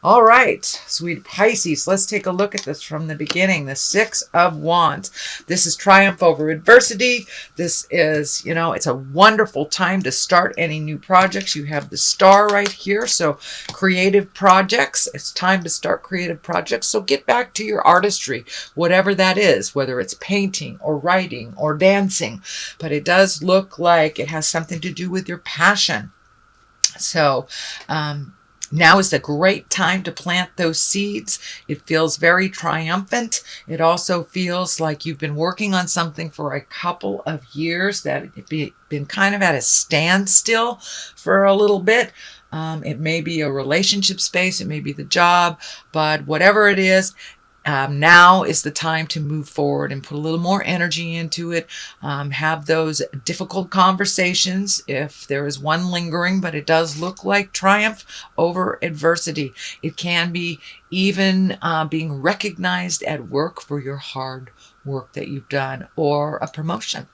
All right, sweet Pisces, let's take a look at this from the beginning. The Six of Wands. This is triumph over adversity. This is, it's a wonderful time to start any new projects. You have the star right here, so creative projects. It's time to start creative projects. So get back to your artistry, whatever that is, whether it's painting or writing or dancing. But it does look like it has something to do with your passion. So, now is a great time to plant those seeds. It feels very triumphant. It also feels like you've been working on something for a couple of years, that it's been kind of at a standstill for a little bit. It may be a relationship space, it may be the job, but whatever it is, now is the time to move forward and put a little more energy into it. Have those difficult conversations if there is one lingering, but it does look like triumph over adversity. It can be even being recognized at work for your hard work that you've done, or a promotion.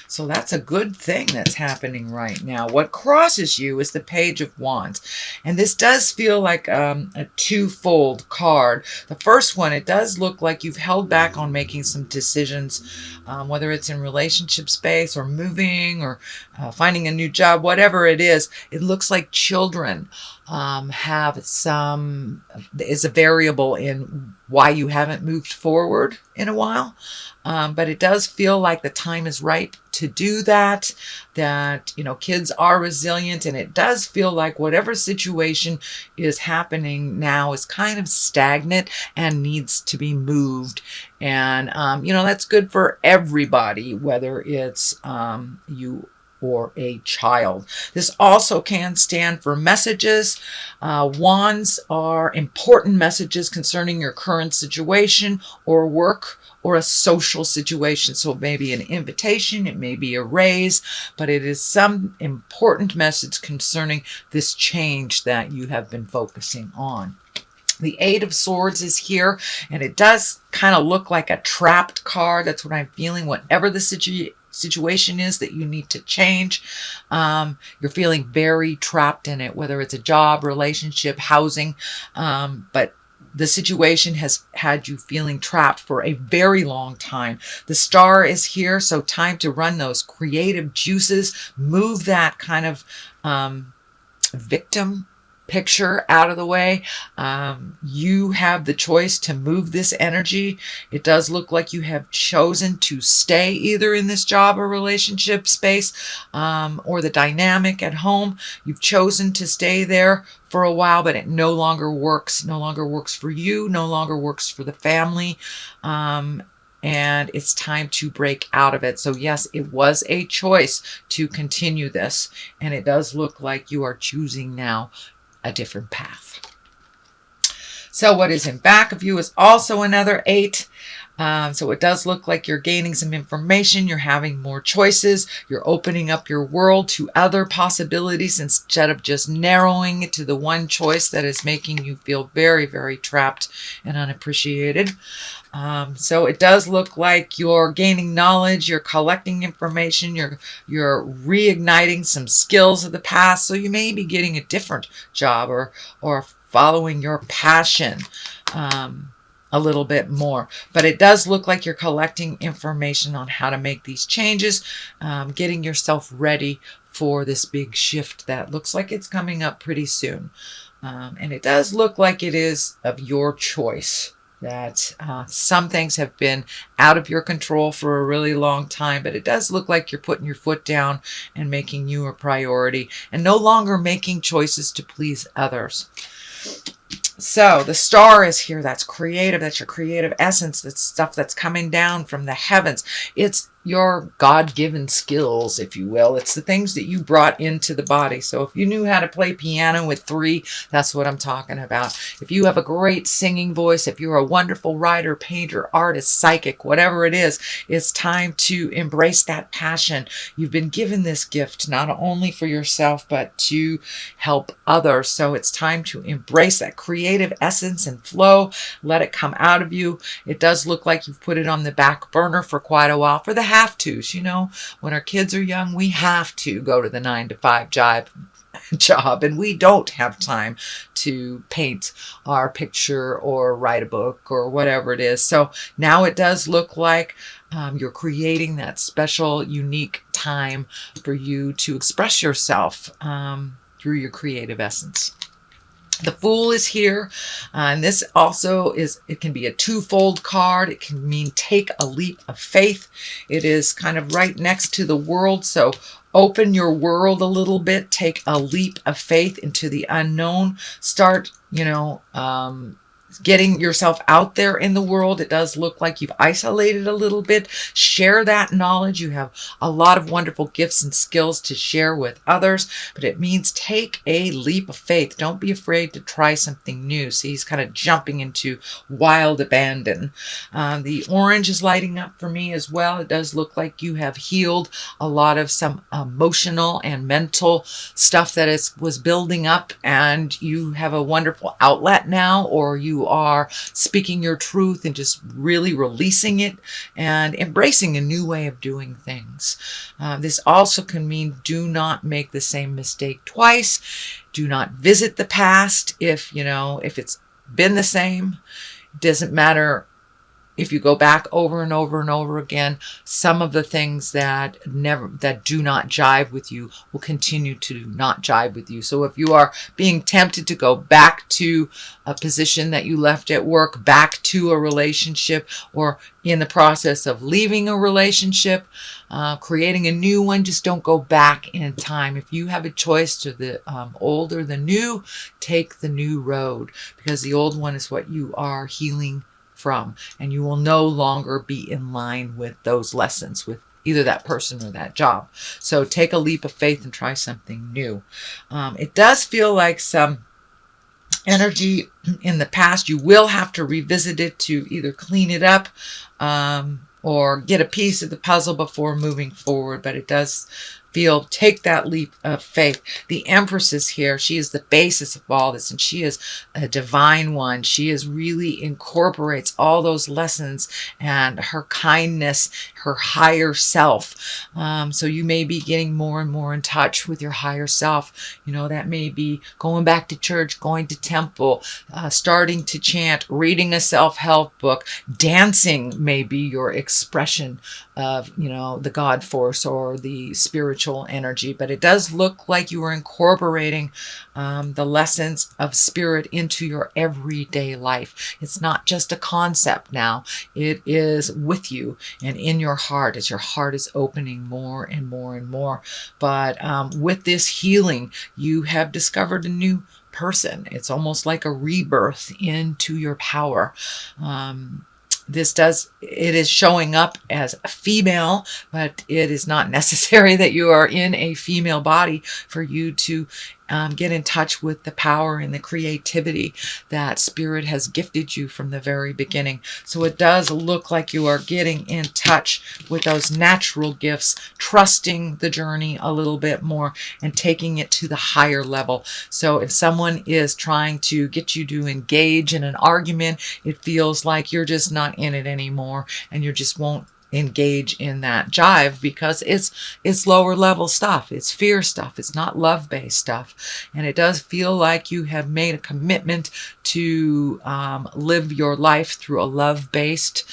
So that's a good thing that's happening right now. What crosses you is the Page of Wands. And this does feel like a twofold card. The first one, it does look like you've held back on making some decisions, whether it's in relationship space or moving or finding a new job, whatever it is. It looks like children is a variable in why you haven't moved forward in a while. But it does feel like the time is right to do that, kids are resilient, and it does feel like whatever situation is happening now is kind of stagnant and needs to be moved. And, that's good for everybody, whether it's you or a child. This also can stand for messages. Wands are important messages concerning your current situation or work or a social situation. So it may be an invitation, it may be a raise, but it is some important message concerning this change that you have been focusing on. The Eight of Swords is here, and it does kind of look like a trapped card. That's what I'm feeling. Whatever the situation is that you need to change, you're feeling very trapped in it, whether it's a job, relationship, housing, but the situation has had you feeling trapped for a very long time. The star is here, so time to run those creative juices, move that kind of victim picture out of the way. You have the choice to move this energy. It does look like you have chosen to stay either in this job or relationship space, or the dynamic at home. You've chosen to stay there for a while, but it no longer works for you, no longer works for the family. And it's time to break out of it. So yes, it was a choice to continue this, and it does look like you are choosing now a different path. So what is in back of you is also another 8. So it does look like you're gaining some information, you're having more choices, you're opening up your world to other possibilities instead of just narrowing it to the one choice that is making you feel very, very trapped and unappreciated. So it does look like you're gaining knowledge, you're collecting information, you're reigniting some skills of the past. So you may be getting a different job or following your passion a little bit more. But it does look like you're collecting information on how to make these changes, getting yourself ready for this big shift that looks like it's coming up pretty soon. And it does look like it is of your choice. That some things have been out of your control for a really long time, but it does look like you're putting your foot down and making you a priority and no longer making choices to please others. So the star is here. That's creative. That's your creative essence. That's stuff that's coming down from the heavens. It's your God-given skills, if you will. It's the things that you brought into the body. So if you knew how to play piano at 3, that's what I'm talking about. If you have a great singing voice, if you're a wonderful writer, painter, artist, psychic, whatever it is, it's time to embrace that passion. You've been given this gift not only for yourself, but to help others. So it's time to embrace that creative essence and flow. Let it come out of you. It does look like you've put it on the back burner for quite a while for the have-tos. When our kids are young, we have to go to the 9-to-5 job. job, and we don't have time to paint our picture or write a book or whatever it is. So now it does look like you're creating that special, unique time for you to express yourself through your creative essence. The Fool is here, and this also is, it can be a twofold card. It can mean take a leap of faith. It is kind of right next to the World, so open your world a little bit, take a leap of faith into the unknown, start, getting yourself out there in the world. It does look like you've isolated a little bit. Share that knowledge. You have a lot of wonderful gifts and skills to share with others, but it means take a leap of faith. Don't be afraid to try something new. See, he's kind of jumping into wild abandon. The orange is lighting up for me as well. It does look like you have healed a lot of some emotional and mental stuff that was building up, and you have a wonderful outlet now, or you are speaking your truth and just really releasing it and embracing a new way of doing things. This also can mean do not make the same mistake twice. Do not visit the past if it's been the same. It doesn't matter if you go back over and over and over again. Some of the things that do not jive with you will continue to not jive with you. So if you are being tempted to go back to a position that you left at work, back to a relationship, or in the process of leaving a relationship, creating a new one, just don't go back in time. If you have a choice to the old or the new, take the new road, because the old one is what you are healing from, and you will no longer be in line with those lessons with either that person or that job. So take a leap of faith and try something new. It does feel like some energy in the past. You will have to revisit it to either clean it up or get a piece of the puzzle before moving forward, but it does feel, take that leap of faith. The Empress is here. She is the basis of all this, and she is a divine one. She is really incorporates all those lessons and her kindness, her higher self. So you may be getting more and more in touch with your higher self. That may be going back to church, going to temple, starting to chant, reading a self-help book, dancing may be your expression of, the God force or the spiritual energy. But it does look like you are incorporating the lessons of spirit into your everyday life. It's not just a concept now. It is with you and in your heart as your heart is opening more and more and more. But with this healing, you have discovered a new person. It's almost like a rebirth into your power. It is showing up as a female, but it is not necessary that you are in a female body for you to get in touch with the power and the creativity that spirit has gifted you from the very beginning. So it does look like you are getting in touch with those natural gifts, trusting the journey a little bit more and taking it to the higher level. So if someone is trying to get you to engage in an argument, it feels like you're just not in it anymore, and you just won't engage in that jive because it's lower level stuff. It's fear stuff. It's not love-based stuff. And it does feel like you have made a commitment to live your life through a love-based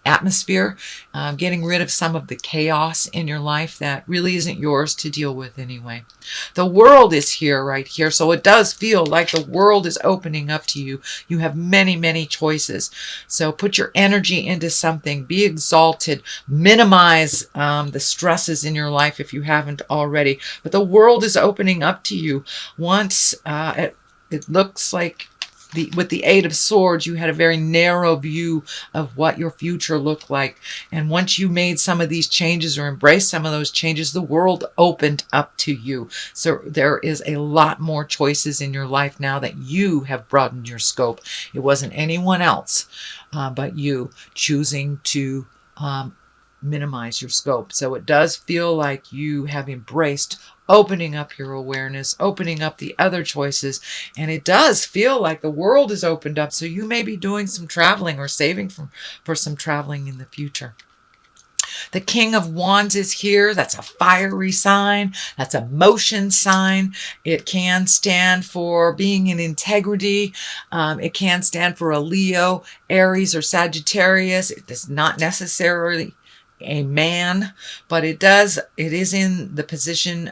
atmosphere, getting rid of some of the chaos in your life that really isn't yours to deal with anyway. The World is here, right here. So it does feel like the world is opening up to you. You have many, many choices. So put your energy into something. Be exalted. Minimize the stresses in your life if you haven't already. But the world is opening up to you. Once it looks like with the Eight of Swords, you had a very narrow view of what your future looked like. And once you made some of these changes or embraced some of those changes, the world opened up to you. So there is a lot more choices in your life now that you have broadened your scope. It wasn't anyone else but you choosing to minimize your scope. So it does feel like you have embraced opening up your awareness, opening up the other choices. And it does feel like the world is opened up. So you may be doing some traveling or saving for some traveling in the future. The King of Wands is here. That's a fiery sign. That's a motion sign. It can stand for being in integrity. It can stand for a Leo, Aries, or Sagittarius. It is not necessarily a man, but it is in the position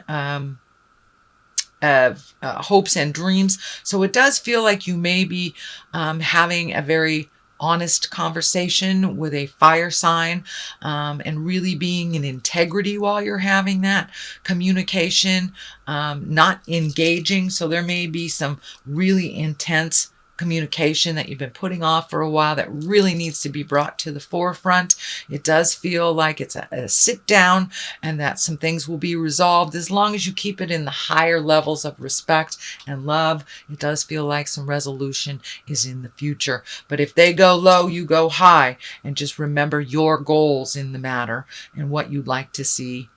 of hopes and dreams. So it does feel like you may be having a very honest conversation with a fire sign, and really being in integrity while you're having that communication, not engaging. So there may be some really intense communication that you've been putting off for a while that really needs to be brought to the forefront. It does feel like it's a sit down, and that some things will be resolved as long as you keep it in the higher levels of respect and love. It does feel like some resolution is in the future. But if they go low, you go high, and just remember your goals in the matter and what you'd like to see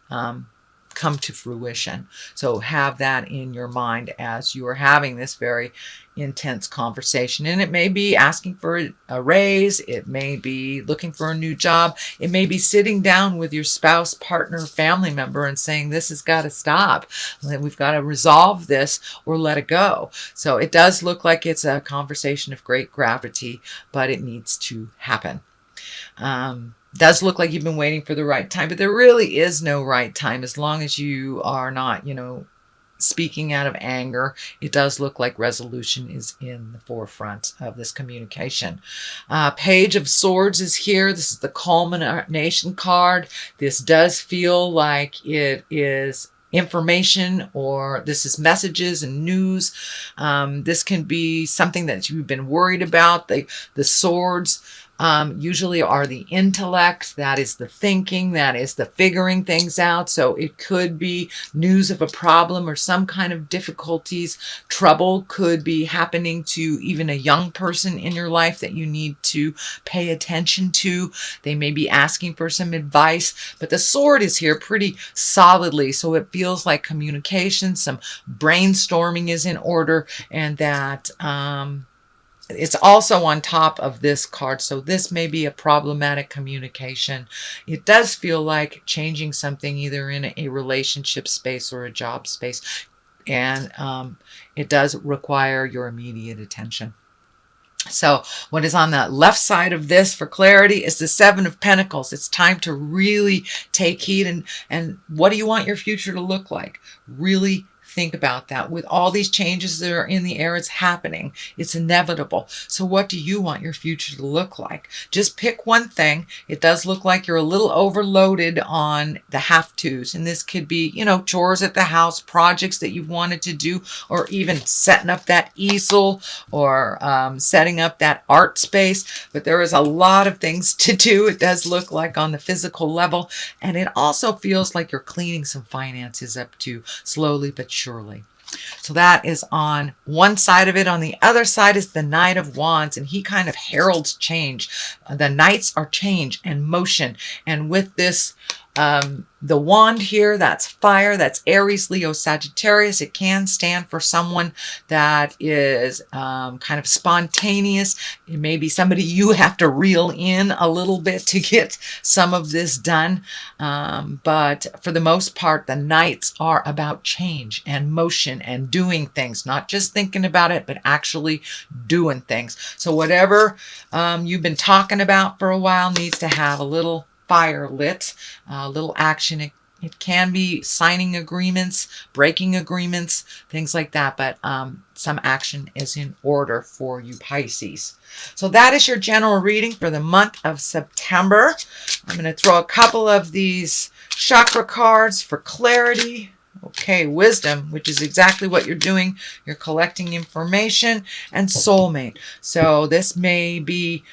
come to fruition. So have that in your mind as you are having this very intense conversation. And it may be asking for a raise. It may be looking for a new job. It may be sitting down with your spouse, partner, family member and saying, this has got to stop. We've got to resolve this or let it go. So it does look like it's a conversation of great gravity, but it needs to happen. Does look like you've been waiting for the right time, but there really is no right time as long as you are not, speaking out of anger. It does look like resolution is in the forefront of this communication. Page of Swords is here. This is the culmination card. This does feel like it is information, or this is messages and news. This can be something that you've been worried about. The swords usually are the intellect, that is the thinking, that is the figuring things out. So it could be news of a problem or some kind of difficulties. Trouble could be happening to even a young person in your life that you need to pay attention to. They may be asking for some advice, but the sword is here pretty solidly. So it feels like communication, some brainstorming is in order, and that it's also on top of this card. So this may be a problematic communication. It does feel like changing something either in a relationship space or a job space. And it does require your immediate attention. So what is on the left side of this for clarity is the Seven of Pentacles. It's time to really take heed. And what do you want your future to look like? Really think about that. With all these changes that are in the air, it's happening. It's inevitable. So what do you want your future to look like? Just pick one thing. It does look like you're a little overloaded on the have-tos. And this could be, chores at the house, projects that you've wanted to do, or even setting up that easel, or setting up that art space. But there is a lot of things to do. It does look like on the physical level. And it also feels like you're cleaning some finances up too, slowly but surely. So that is on one side of it. On the other side is the Knight of Wands, and he kind of heralds change. The Knights are change and motion. And with this, the wand here, that's fire, that's Aries, Leo, Sagittarius. It can stand for someone that is kind of spontaneous. It may be somebody you have to reel in a little bit to get some of this done. But for the most part, the Knights are about change and motion and doing things, not just thinking about it, but actually doing things. So whatever you've been talking about for a while needs to have a little fire lit, a little action. It can be signing agreements, breaking agreements, things like that. But some action is in order for you, Pisces. So that is your general reading for the month of September. I'm going to throw a couple of these chakra cards for clarity. Okay, wisdom, which is exactly what you're doing. You're collecting information. And soulmate. So this may be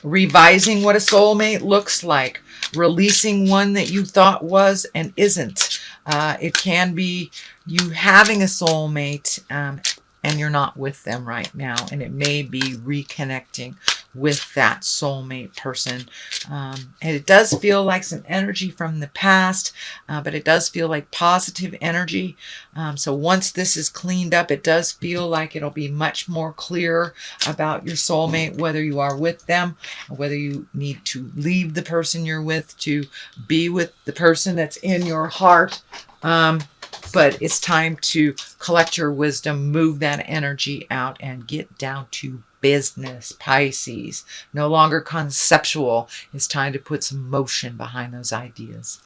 revising what a soulmate looks like, releasing one that you thought was and isn't. It can be you having a soulmate and you're not with them right now, and it may be reconnecting with that soulmate person. And it does feel like some energy from the past, but it does feel like positive energy. So once this is cleaned up, it does feel like it'll be much more clear about your soulmate, whether you are with them or whether you need to leave the person you're with to be with the person that's in your heart. But it's time to collect your wisdom, move that energy out, and get down to business, Pisces. No longer conceptual. It's time to put some motion behind those ideas.